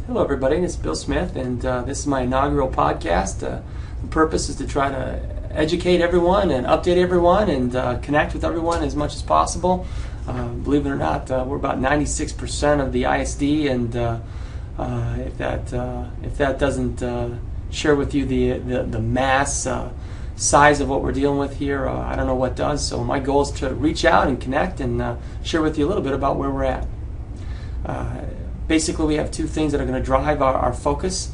Hello everybody, this is Bill Smith, and this is my inaugural podcast. The purpose is to try to educate everyone and update everyone and connect with everyone as much as possible. Believe it or not, we're about 96% of the ISD, and if that doesn't share with you the mass size of what we're dealing with here, I don't know what does. So my goal is to reach out and connect and share with you a little bit about where we're at. Basically, we have two things that are going to drive our focus.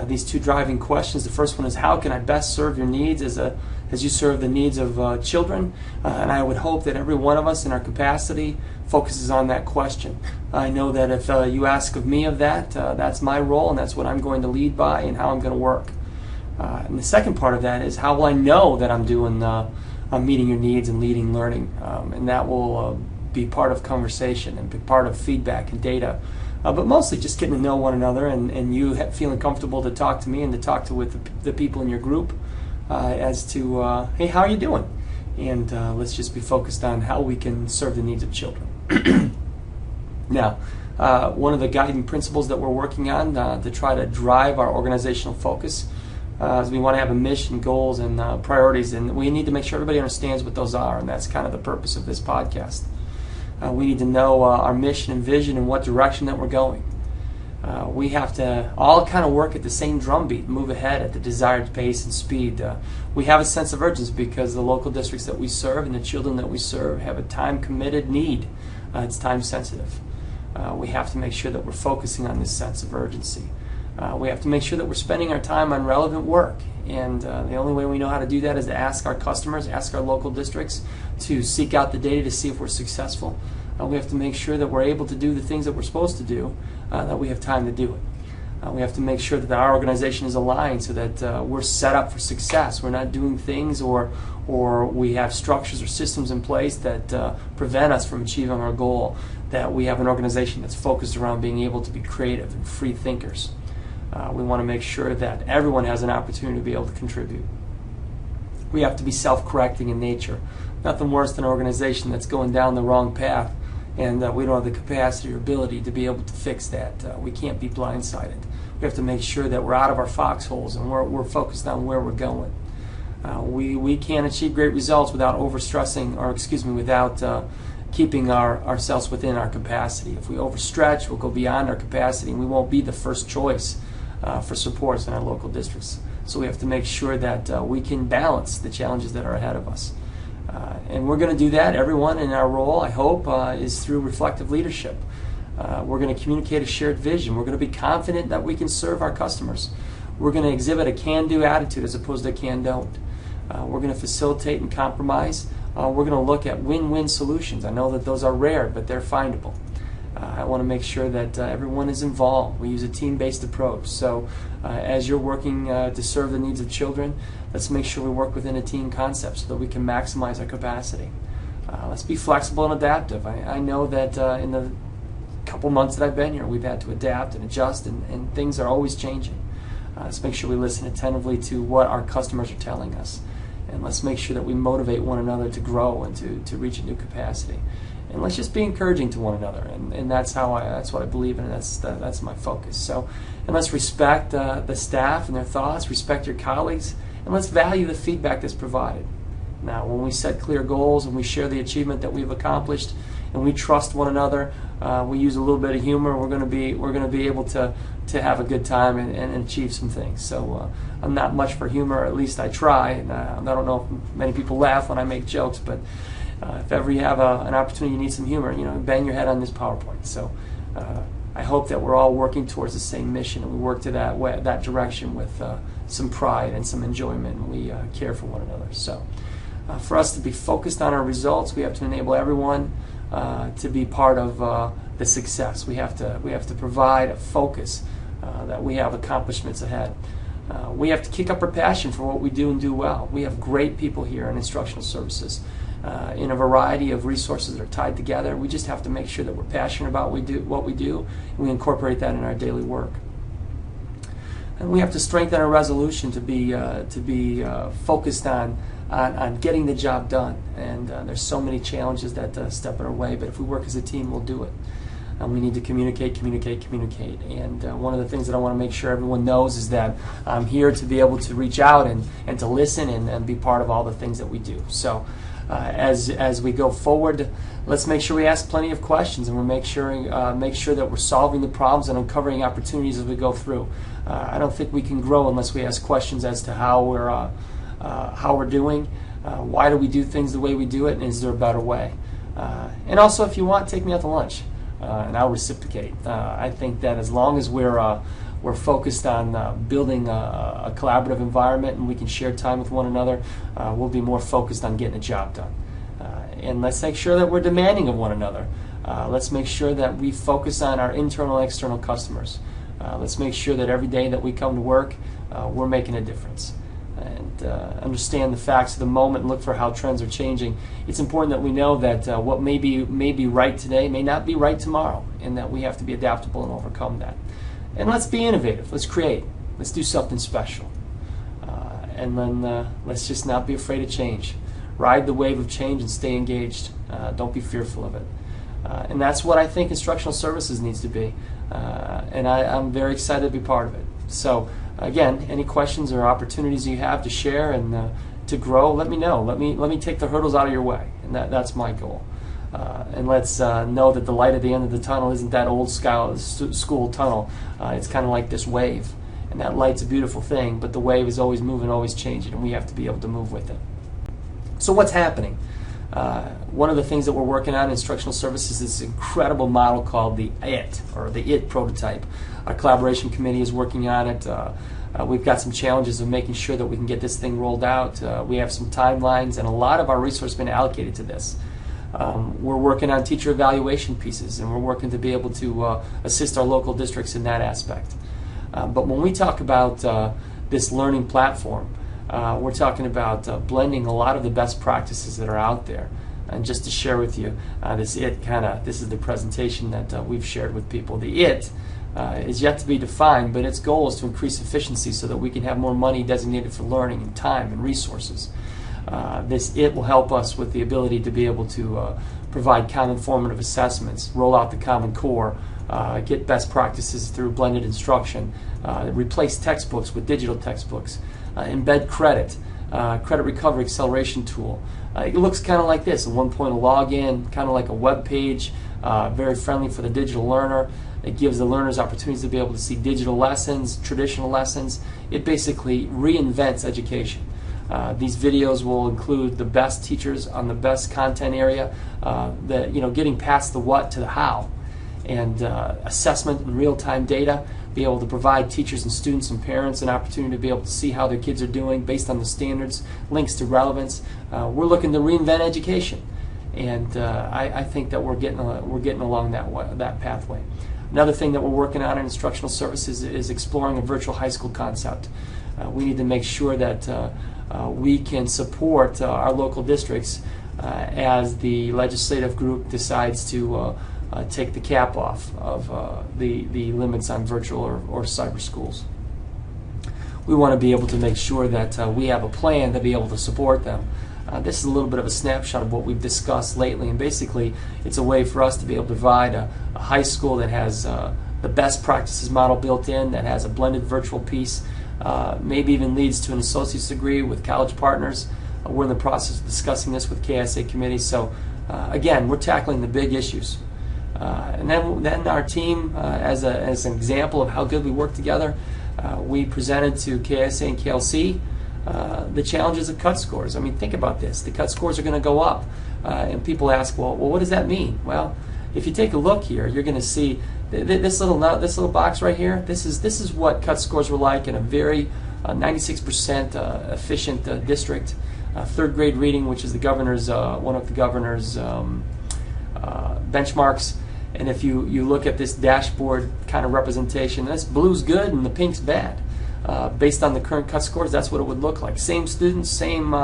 These two driving questions. The first one is, how can I best serve your needs as you serve the needs of children? And I would hope that every one of us in our capacity focuses on that question. I know that if you ask of me of that, that's my role, and that's what I'm going to lead by and how I'm going to work. And the second part of that is, how will I know that I'm doing meeting your needs and leading learning? And that will be part of conversation and be part of feedback and data. But mostly just getting to know one another, and you feeling comfortable to talk to me and to talk with the people in your group as to, hey, how are you doing? And let's just be focused on how we can serve the needs of children. Now, one of the guiding principles that we're working on to try to drive our organizational focus is we want to have a mission, goals, and priorities, and we need to make sure everybody understands what those are, and that's kind of the purpose of this podcast. We need to know our mission and vision and what direction that we're going. We have to all kind of work at the same drumbeat, move ahead at the desired pace and speed. We have a sense of urgency because the local districts that we serve and the children that we serve have a time-committed need. It's time-sensitive. We have to make sure that we're focusing on this sense of urgency. We have to make sure that we're spending our time on relevant work. And the only way we know how to do that is to ask our customers, ask our local districts to seek out the data to see if we're successful. We have to make sure that we're able to do the things that we're supposed to do, that we have time to do it. We have to make sure that our organization is aligned so that we're set up for success. We're not doing things or we have structures or systems in place that prevent us from achieving our goal, that we have an organization that's focused around being able to be creative and free thinkers. We want to make sure that everyone has an opportunity to be able to contribute. We have to be self-correcting in nature. Nothing worse than an organization that's going down the wrong path, and we don't have the capacity or ability to be able to fix that. We can't be blindsided. We have to make sure that we're out of our foxholes and we're focused on where we're going. We can't achieve great results without overstressing, or without keeping ourselves within our capacity. If we overstretch, we'll go beyond our capacity, and we won't be the first choice for supports in our local districts. So we have to make sure that we can balance the challenges that are ahead of us. And we're going to do that, everyone in our role, I hope, is through reflective leadership. We're going to communicate a shared vision. We're going to be confident that we can serve our customers. We're going to exhibit a can-do attitude as opposed to a can-don't. We're going to facilitate and compromise. We're going to look at win-win solutions. I know that those are rare, but they're findable. I want to make sure that everyone is involved. We use a team-based approach. So as you're working to serve the needs of children, let's make sure we work within a team concept so that we can maximize our capacity. Let's be flexible and adaptive. I know that in the couple months that I've been here, we've had to adapt and adjust, and things are always changing. Let's make sure we listen attentively to what our customers are telling us. And let's make sure that we motivate one another to grow and to reach a new capacity. And let's just be encouraging to one another, and that's what I believe in, and that's my focus. So, and let's respect the staff and their thoughts, respect your colleagues, and let's value the feedback that's provided. Now, when we set clear goals and we share the achievement that we've accomplished, and we trust one another, we use a little bit of humor, we're going to be able to have a good time and achieve some things. So I'm not much for humor, or at least I try. And I don't know if many people laugh when I make jokes, but if ever you have an opportunity, you need some humor, bang your head on this PowerPoint. So I hope that we're all working towards the same mission, and we work to that direction with some pride and some enjoyment, and we care for one another. So for us to be focused on our results, we have to enable everyone to be part of the success. We have to provide a focus that we have accomplishments ahead. We have to kick up our passion for what we do and do well. We have great people here in instructional services in a variety of resources that are tied together. We just have to make sure that we're passionate about what we do, and we incorporate that in our daily work. And we have to strengthen our resolution to be focused on getting the job done. And there's so many challenges that step in our way, but if we work as a team, we'll do it. And we need to communicate. And one of the things that I want to make sure everyone knows is that I'm here to be able to reach out and to listen and be part of all the things that we do. So as we go forward, let's make sure we ask plenty of questions, and we'll make sure that we're solving the problems and uncovering opportunities as we go through. I don't think we can grow unless we ask questions as to how we're doing, why do we do things the way we do it, and is there a better way? And also, if you want, take me out to lunch, and I'll reciprocate. I think that as long as we're focused on building a collaborative environment and we can share time with one another, we'll be more focused on getting a job done. And let's make sure that we're demanding of one another. Let's make sure that we focus on our internal and external customers. Let's make sure that every day that we come to work, we're making a difference. And understand the facts of the moment and look for how trends are changing. It's important that we know that what may be right today may not be right tomorrow, and that we have to be adaptable and overcome that. And let's be innovative. Let's create. Let's do something special. And then let's just not be afraid of change. Ride the wave of change and stay engaged. Don't be fearful of it. And that's what I think instructional services needs to be. And I'm very excited to be part of it. So again, any questions or opportunities you have to share and to grow, let me know. Let me take the hurdles out of your way. And that's my goal. And let's know that the light at the end of the tunnel isn't that old school tunnel. It's kind of like this wave. And that light's a beautiful thing, but the wave is always moving, always changing, and we have to be able to move with it. So what's happening? One of the things that we're working on in instructional services is this incredible model called the IT, or the IT prototype. Our collaboration committee is working on it. We've got some challenges of making sure that we can get this thing rolled out. We have some timelines, and a lot of our resources have been allocated to this. We're working on teacher evaluation pieces, and we're working to be able to assist our local districts in that aspect. But when we talk about this learning platform, we're talking about blending a lot of the best practices that are out there. And just to share with you, this is the presentation that we've shared with people. The IT is yet to be defined, but its goal is to increase efficiency so that we can have more money designated for learning and time and resources. This IT will help us with the ability to be able to provide common formative assessments, roll out the Common Core, get best practices through blended instruction, replace textbooks with digital textbooks, embed credit recovery acceleration tool. It looks kind of like this: at one point a login, kind of like a web page, very friendly for the digital learner. It gives the learners opportunities to be able to see digital lessons, traditional lessons. It basically reinvents education. These videos will include the best teachers on the best content area, getting past the what to the how, and assessment and real-time data, be able to provide teachers and students and parents an opportunity to be able to see how their kids are doing based on the standards, links to relevance. We're looking to reinvent education, and I think that we're getting along that pathway. Another thing that we're working on in instructional services is exploring a virtual high school concept. We need to make sure that we can support our local districts as the legislative group decides to take the cap off of the limits on virtual or cyber schools. We want to be able to make sure that we have a plan to be able to support them. This is a little bit of a snapshot of what we've discussed lately, and basically it's a way for us to be able to provide a high school that has the best practices model built in, that has a blended virtual piece, maybe even leads to an associate's degree with college partners. We're in the process of discussing this with KSA committee. So again, we're tackling the big issues. And then our team, as an example of how good we work together, we presented to KSA and KLC the challenges of cut scores. I mean, think about this. The cut scores are going to go up. And people ask, well, what does that mean? Well, if you take a look here, you're going to see this little box right here. This is what cut scores were like in a very 96% efficient district. Third grade reading, which is the governor's one of the governor's benchmarks. And if you look at this dashboard kind of representation, this blue's good and the pink's bad. Based on the current cut scores, that's what it would look like. Same students, same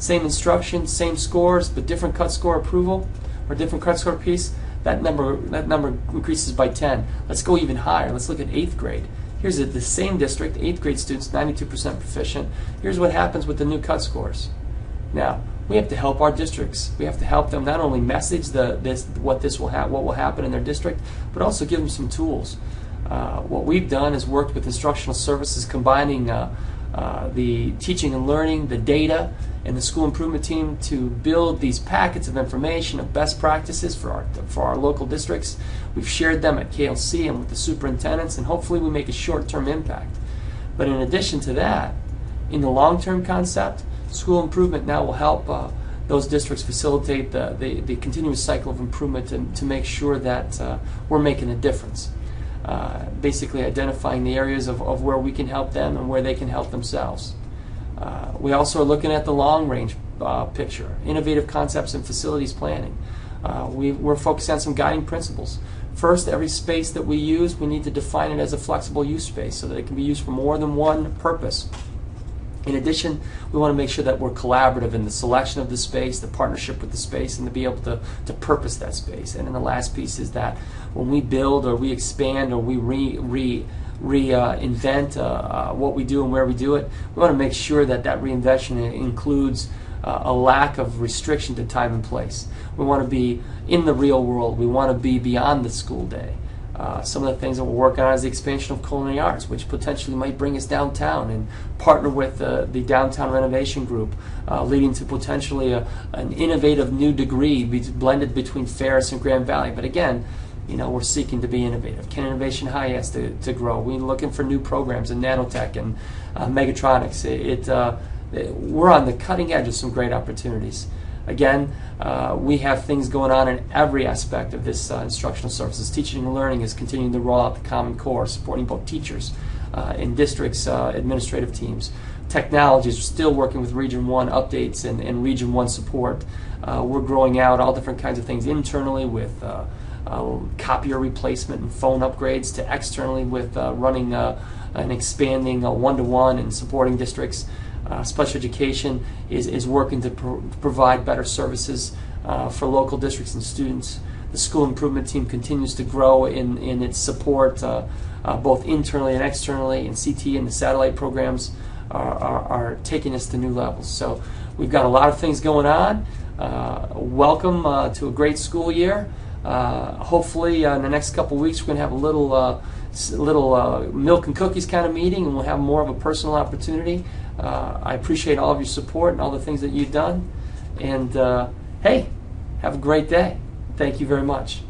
instruction, same scores, but different cut score approval or different cut score piece. That number increases by 10. Let's go even higher. Let's look at 8th grade. Here's the same district, 8th grade students, 92% proficient. Here's what happens with the new cut scores. Now, we have to help our districts. We have to help them not only message what will happen in their district, but also give them some tools. What we've done is worked with instructional services, combining the teaching and learning, the data, and the school improvement team to build these packets of information of best practices for our local districts. We've shared them at KLC and with the superintendents, and hopefully we make a short-term impact. But in addition to that, in the long-term concept, school improvement now will help those districts facilitate the continuous cycle of improvement to make sure that we're making a difference. Basically identifying the areas of where we can help them and where they can help themselves. We also are looking at the long-range picture, innovative concepts and facilities planning. We're focused on some guiding principles. First, every space that we use, we need to define it as a flexible use space so that it can be used for more than one purpose. In addition, we want to make sure that we're collaborative in the selection of the space, the partnership with the space, and to be able to purpose that space. And then the last piece is that when we build or we expand or we reinvent what we do and where we do it, we want to make sure that reinvention includes a lack of restriction to time and place. We want to be in the real world. We want to be beyond the school day. Some of the things that we're working on is the expansion of culinary arts, which potentially might bring us downtown and partner with the downtown renovation group, leading to potentially an innovative new degree blended between Ferris and Grand Valley. But again, we're seeking to be innovative. Can Innovation High has to grow. We're looking for new programs in nanotech and megatronics. We're on the cutting edge of some great opportunities. Again, we have things going on in every aspect of this instructional services. Teaching and learning is continuing to roll out the Common Core, supporting both teachers in districts, administrative teams. Technologies, we're still working with Region 1 updates and Region 1 support. We're growing out all different kinds of things internally with copier replacement and phone upgrades, to externally with running and expanding one-to-one and supporting districts. Special education is working to provide better services for local districts and students. The school improvement team continues to grow in its support both internally and externally, and CT and the satellite programs are taking us to new levels. So we've got a lot of things going on. Welcome to a great school year. Hopefully in the next couple weeks we're going to have a little milk and cookies kind of meeting, and we'll have more of a personal opportunity. I appreciate all of your support and all the things that you've done. And hey, have a great day. Thank you very much.